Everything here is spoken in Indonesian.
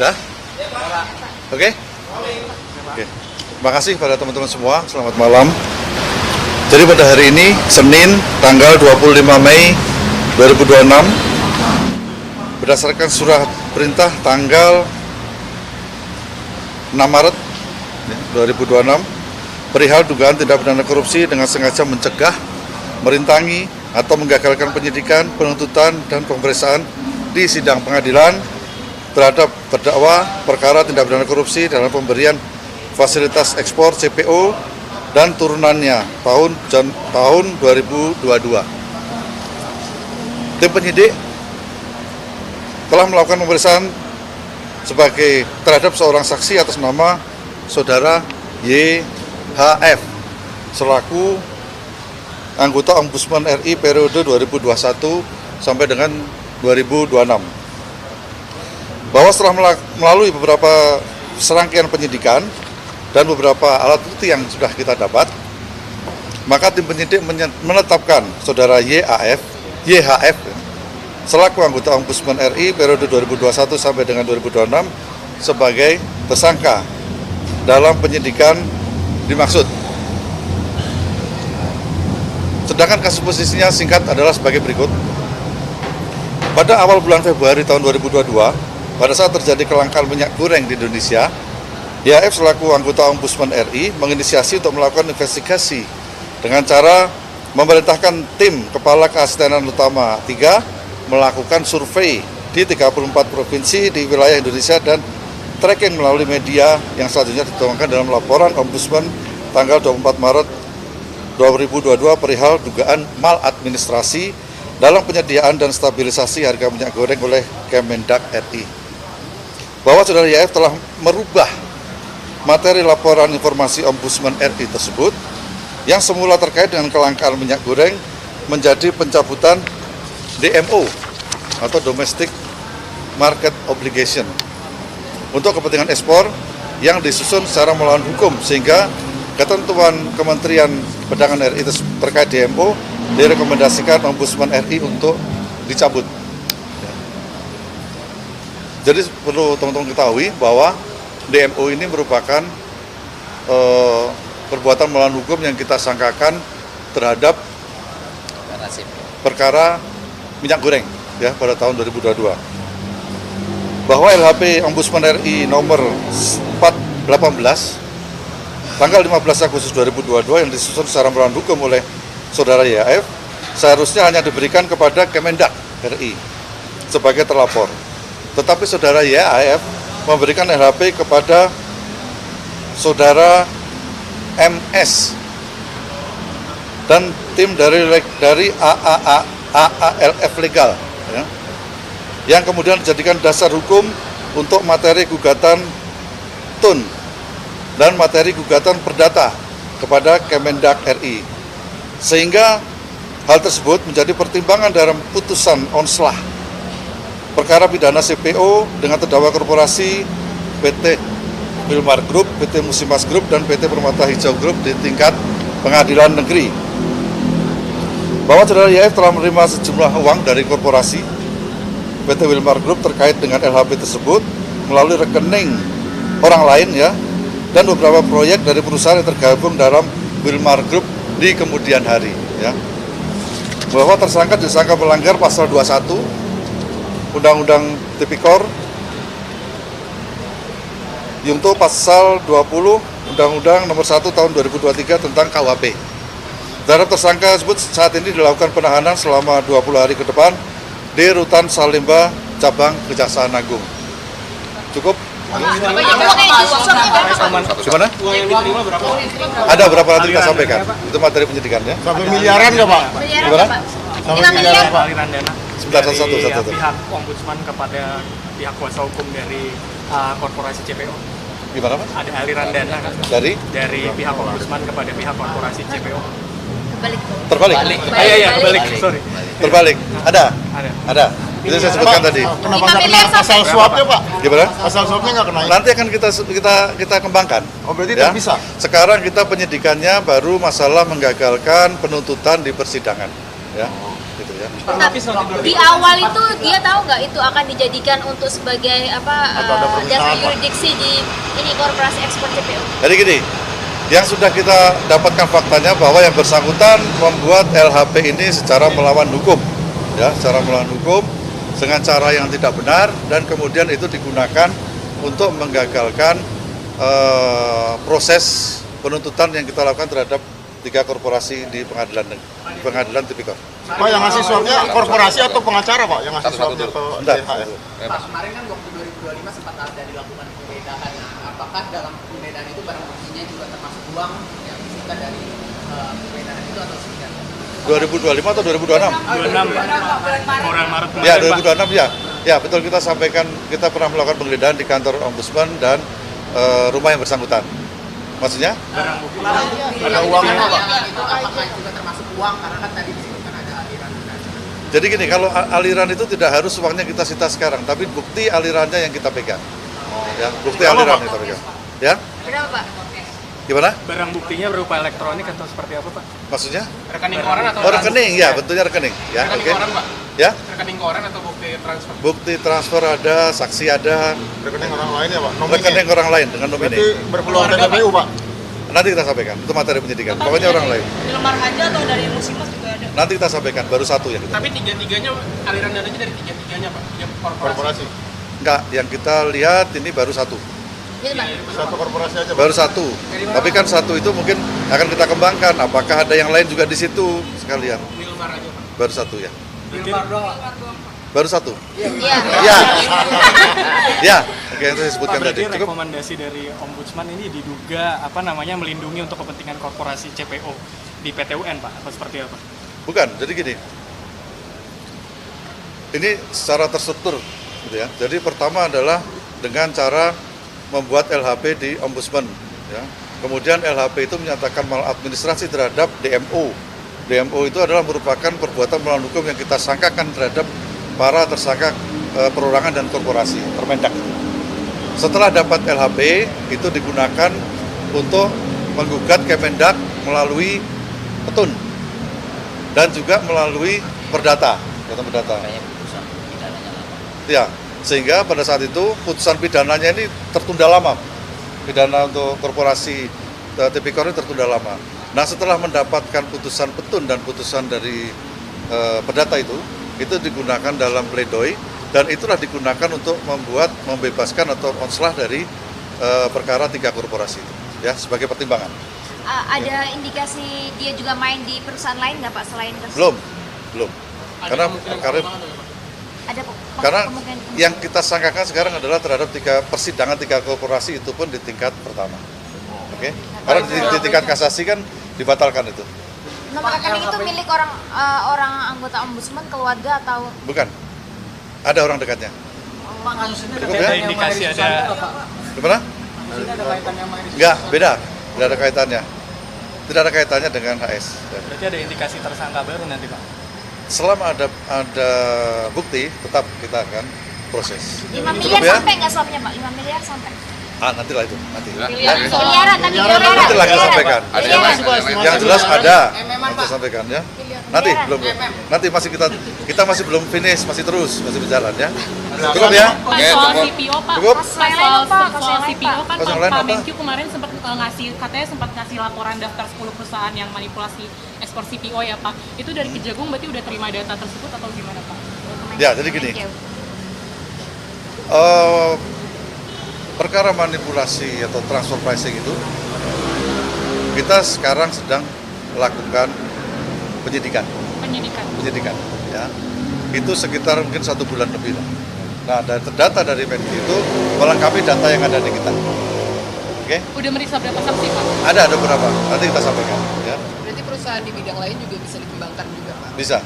Dah? Oke? Oke. Terima kasih pada teman-teman semua. Selamat malam. Jadi pada hari ini, Senin, tanggal 25 Mei 2026, berdasarkan surat perintah tanggal 6 Maret 2026, perihal dugaan tindak pidana korupsi dengan sengaja mencegah, merintangi, atau menggagalkan penyidikan, penuntutan, dan pemeriksaan di sidang pengadilan terhadap terdakwa perkara tindak pidana korupsi dalam pemberian fasilitas ekspor CPO dan turunannya tahun 2022. Tim penyidik telah melakukan pemeriksaan sebagai terhadap seorang saksi atas nama saudara YHF selaku anggota Ombudsman RI periode 2021 sampai dengan 2026. Bahwa setelah melalui beberapa serangkaian penyidikan dan beberapa alat bukti yang sudah kita dapat, maka tim penyidik menetapkan saudara YHF selaku anggota Ombudsman RI periode 2021 sampai dengan 2026 sebagai tersangka dalam penyidikan dimaksud. Sedangkan kasus posisinya singkat adalah sebagai berikut. Pada awal bulan Februari tahun 2022, pada saat terjadi kelangkaan minyak goreng di Indonesia, YHF selaku anggota Ombudsman RI menginisiasi untuk melakukan investigasi dengan cara memerintahkan tim Kepala Keasistenan Utama 3 melakukan survei di 34 provinsi di wilayah Indonesia dan tracking melalui media yang selanjutnya dituangkan dalam laporan Ombudsman tanggal 24 Maret 2022 perihal dugaan maladministrasi dalam penyediaan dan stabilisasi harga minyak goreng oleh Kemendak RI. Bahwa saudara YHF telah merubah materi laporan informasi Ombudsman RI tersebut yang semula terkait dengan kelangkaan minyak goreng menjadi pencabutan DMO atau Domestic Market Obligation untuk kepentingan ekspor yang disusun secara melawan hukum, sehingga ketentuan Kementerian Perdagangan RI terkait DMO direkomendasikan Ombudsman RI untuk dicabut. Jadi perlu teman-teman ketahui bahwa DMO ini merupakan perbuatan melawan hukum yang kita sangkakan terhadap perkara minyak goreng ya pada tahun 2022. Bahwa LHP Ombudsman RI nomor 418 tanggal 15 Agustus 2022 yang disusun secara melawan hukum oleh saudara YHF seharusnya hanya diberikan kepada Kemendak RI sebagai terlapor. Tetapi saudara YHF memberikan LHP kepada saudara MS dan tim dari AALF Legal ya, yang kemudian dijadikan dasar hukum untuk materi gugatan TUN dan materi gugatan perdata kepada Kemendak RI, sehingga hal tersebut menjadi pertimbangan dalam putusan onslah perkara pidana CPO dengan terdakwa korporasi PT Wilmar Group, PT Musimas Group, dan PT Permata Hijau Group di tingkat pengadilan negeri. Bahwa saudara YHF telah menerima sejumlah uang dari korporasi PT Wilmar Group terkait dengan LHP tersebut melalui rekening orang lain ya, dan beberapa proyek dari perusahaan yang tergabung dalam Wilmar Group di kemudian hari ya. Bahwa tersangka disangka melanggar pasal 21 Undang-Undang Tipikor yaitu pasal 20 Undang-Undang nomor 1 tahun 2023 tentang KUHP. Terhadap tersangka tersebut saat ini dilakukan penahanan selama 20 hari ke depan di Rutan Salemba Cabang Kejaksaan Agung. Cukup? Gimana? Uang yang diterima berapa? Ada berapa nanti kita sampaikan? Itu materi penyidikannya. Sampai miliaran nggak Pak? Gimana? Sampai miliaran Pak? Aliran dana Sebentar, dari satu. pihak Ombudsman kepada pihak kuasa hukum dari korporasi CPO. Gimana Pak? Ada aliran dana kan? Dari Pihak Ombudsman kepada pihak korporasi CPO. terbalik. Kebalik. Sorry. Terbalik. Ada. Ada. Itu saya sebutkan tadi. Kenapa nggak kena pasal suapnya Pak? Gimana? Pasal suapnya nggak kena? Nanti akan kita kembangkan. Oh berarti Ya. tidak bisa? Sekarang kita penyidikannya baru masalah menggagalkan penuntutan di persidangan. Ya. Gitu ya. ya. Di awal itu dia tahu nggak itu akan dijadikan untuk sebagai Atau ada permintaan, dasar Pak? yurisdiksi di ini korporasi ekspor CPO. Jadi gini, yang sudah kita dapatkan faktanya bahwa yang bersangkutan membuat LHP ini secara melawan hukum, ya, secara melawan hukum dengan cara yang tidak benar dan kemudian itu digunakan untuk menggagalkan proses penuntutan yang kita lakukan terhadap 3 korporasi di pengadilan tipikor. Pak, yang ngasih suapnya korporasi atau pengacara, Pak? Yang ngasih suapnya ke Bentar. DHS? Pak, kemarin kan waktu 2025 sempat ada dilakukan penggeledahan. Nah, apakah dalam penggeledahan itu barang buktinya juga termasuk uang yang disita dari penggeledahan itu atau seperti apa? 2025 atau 2026? 26 bulan Maret. Ya, 2026 ya. Ya, betul, kita sampaikan kita pernah melakukan penggeledahan di kantor Ombudsman dan rumah yang bersangkutan. Maksudnya? Ada uangnya, Pak? Itu apakah juga termasuk uang karena kan tadi disebutkan ada aliran. Jadi gini, kalau aliran itu tidak harus uangnya kita sita sekarang, tapi bukti alirannya yang kita pegang. Ya, bukti aliran yang kita pegang. Ya? Berapa Pak? Gimana? Barang buktinya berupa elektronik atau seperti apa, Pak? Maksudnya? Rekening koran atau Oh, rekening, ya, bentuknya rekening. Ya, Rekening oke. koran, Pak? Ya, Rekening koran atau bukti transfer? bukti transfer ada, saksi ada, Rekening orang lain ya, Pak? Nominnya? rekening orang lain dengan nomine. Berarti berpeluang TPPU, Pak? Nanti kita sampaikan, itu materi penyidikan. Pokoknya orang lain. Di lembar aja atau dari musimas juga ada? Nanti kita sampaikan, baru satu yang kita. Tapi tiga-tiganya aliran dananya dari tiga-tiganya, Pak? Yang Korporasi. Enggak, yang kita lihat ini baru satu. Gitu Pak. Satu korporasi aja, Pak? Baru satu. Tapi kan satu itu mungkin akan kita kembangkan. Apakah ada yang lain juga di situ sekalian? Milmar aja, Pak. Baru satu ya. Milmar doang. Baru satu. Iya. Ya. Ya. Oke, itu saya sebutkan Berarti tadi. Cukup. rekomendasi dari Ombudsman ini diduga melindungi untuk kepentingan korporasi CPO di PT UN, Pak, atau seperti apa? Bukan. Jadi gini. Ini secara terstruktur gitu ya. Jadi pertama adalah dengan cara membuat LHP di Ombudsman ya. Kemudian LHP itu menyatakan maladministrasi terhadap DMO. DMO itu adalah merupakan perbuatan melawan hukum yang kita sangkakan terhadap para tersangka perorangan dan korporasi, Permendak. Setelah dapat LHP, itu digunakan untuk menggugat Kemendak melalui petun dan juga melalui perdata. Ya, sehingga pada saat itu putusan pidananya ini tertunda lama. Pidana untuk korporasi tipikor ini tertunda lama. Nah, setelah mendapatkan putusan petun dan putusan dari perdata itu digunakan dalam pledoi dan itulah digunakan untuk membebaskan atau onslah dari perkara 3 korporasi itu ya sebagai pertimbangan. Ada indikasi dia juga main di perusahaan lain nggak Pak selain tersebut? Belum. Karena ada kemungkinan yang kita sangkakan sekarang adalah terhadap persidangan 3 korporasi itu pun di tingkat pertama. Oke. Karena di tingkat kasasi kan dibatalkan itu. Nomor rekening itu milik orang anggota Ombudsman, keluarga atau? Bukan. Ada orang dekatnya. Pak, kasusnya Cukup Ada ya? indikasi ada Gimana? Ada kaitannya sama ini. Enggak, beda. Tidak ada kaitannya. Tidak ada kaitannya dengan HS. berarti ada indikasi tersangka baru nanti, Pak. Selama ada bukti, tetap kita akan proses. 5 Cukup miliar ya? sampai nggak suapnya Pak? 5 miliar sampai? Nantilah itu. Nanti. Miliaran tapi Miliaran. Nanti lagi miliaran. sampaikan. Miliaran. Yang jelas ada. MM-an, Nanti Pak. sampaikan ya. Nanti belum. Nanti masih kita masih belum finish, masih terus, masih berjalan ya. Cukup ya? Pak, soal CPO, Pak. Cukup? Kasus yang lain apa? Kasus Soal yang lain, CPO Pak? kan Kasus yang lain Pak apa? Menkyu kemarin sempat ngasih laporan daftar 10 perusahaan yang manipulasi ekspor CPO ya, Pak. Itu dari Kejagung berarti udah terima data tersebut atau gimana, Pak? Ya, jadi gini. Perkara manipulasi atau transfer pricing itu kita sekarang sedang melakukan penyidikan ya itu sekitar mungkin 1 bulan lebih lah. Nah, data dari Menkyu itu melengkapi data yang ada di kita. Oke? Udah meriksa berapa saksi, Pak? Ada beberapa, nanti kita sampaikan ya. Berarti perusahaan di bidang lain juga bisa dikembangkan juga, Pak? Bisa.